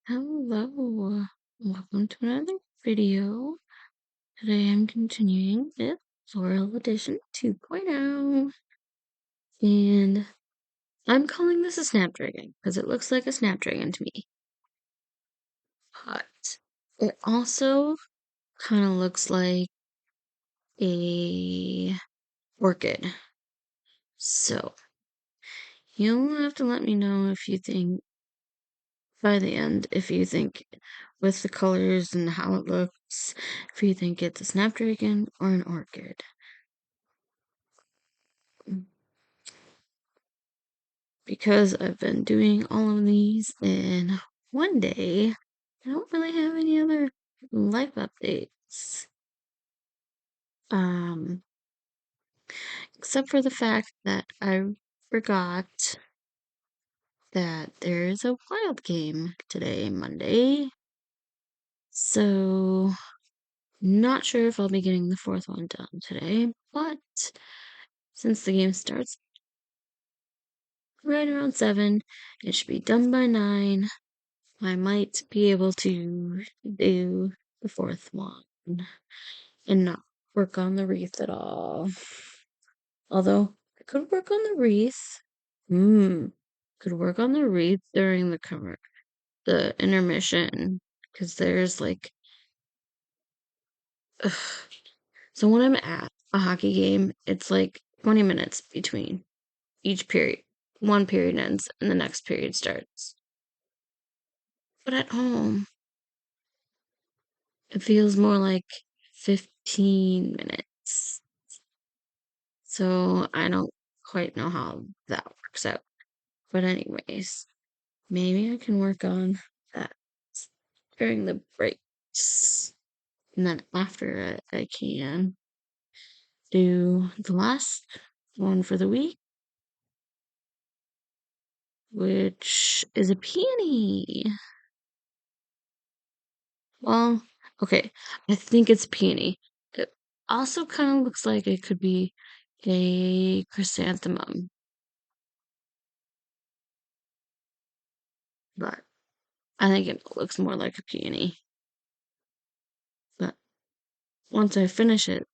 Hello, welcome to another video. Today I'm continuing with Floral Edition 2.0, and I'm calling this a Snapdragon because it looks like a Snapdragon to me. But it also kind of looks like a orchid. So you'll have to let me know if you think by the end, if you think with the colors and how it looks, if you think it's a Snapdragon or an orchid. Because I've been doing all of these in one day, I don't really have any other life updates. Um, except for the fact that I forgot that there's a wild game today, Monday. So, not sure if I'll be getting the fourth one done today, but since the game starts right around 7, it should be done by 9. I might be able to do the fourth one and not work on the wreath at all. Although I could work on the wreath. Could work on the wreath during the intermission, because there's like, ugh. So when I'm at a hockey game, it's like 20 minutes between each period. One period ends and the next period starts. But at home, it feels more like 15 minutes. So I don't quite know how that works out. But anyways, maybe I can work on that during the breaks. And then after it, I can do the last one for the week, which is a peony. Well, okay, I think it's a peony. It also kind of looks like it could be a chrysanthemum, but I think it looks more like a peony. But once I finish it,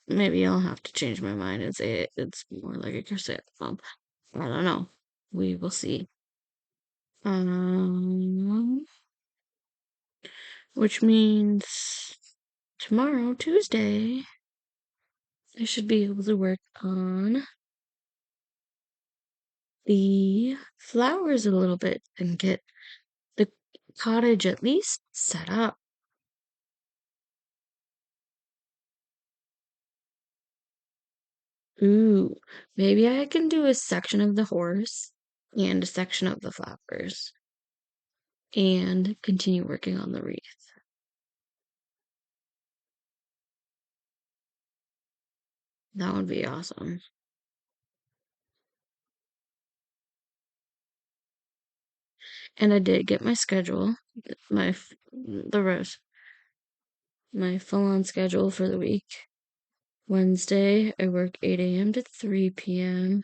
maybe I'll have to change my mind and say it's more like a chrysanthemum. I don't know. We will see. Um, which means tomorrow, Tuesday, I should be able to work on the flowers a little bit and get the cottage at least set up. Ooh, maybe I can do a section of the horse and a section of the flowers and continue working on the wreath. That would be awesome. And I did get my schedule, my the rest, my full-on schedule for the week. Wednesday, I work 8 a.m. to 3 p.m.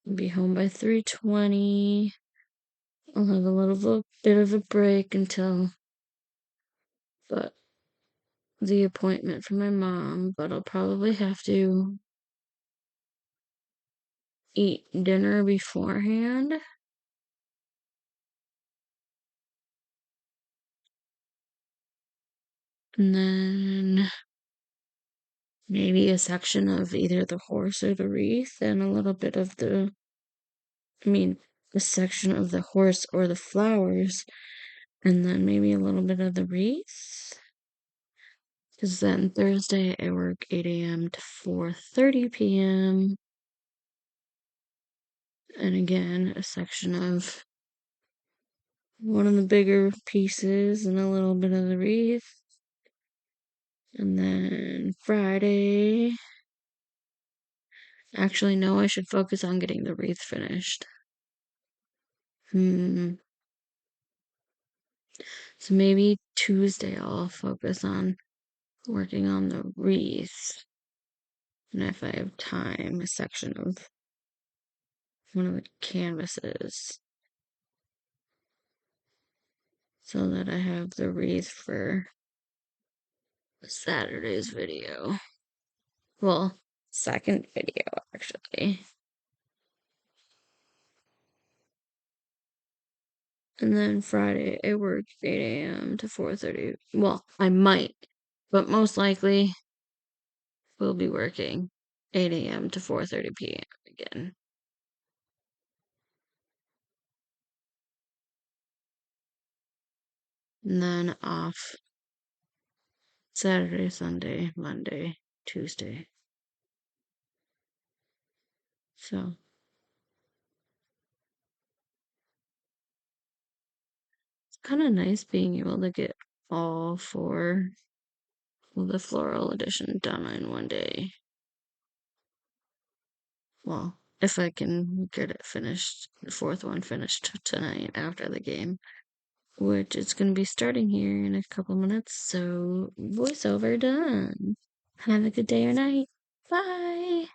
I'll be home by 3:20. I'll have a little bit of a break until but the appointment for my mom, but I'll probably have to eat dinner beforehand. And then maybe a section of either the horse or the wreath and a little bit of a section of the horse or the flowers, and then maybe a little bit of the wreath. Because then Thursday I work 8 a.m. to 4:30 p.m. And again, a section of one of the bigger pieces and a little bit of the wreath. And then Friday. Actually, no, I should focus on getting the wreath finished. So maybe Tuesday I'll focus on working on the wreath. And if I have time, a section of one of the canvases. so that I have the wreath for Saturday's video. Well, second video, actually. And then Friday, I work 8 a.m. to 4:30. Well, I might, but most likely we'll be working 8 a.m. to 4:30 p.m. again. And then off Saturday, Sunday, Monday, Tuesday. So it's kind of nice being able to get all four of the floral edition done in one day. Well, if I can get it finished, the fourth one finished tonight after the game, which is going to be starting here in a couple minutes. So, voiceover done. Have a good day or night. Bye.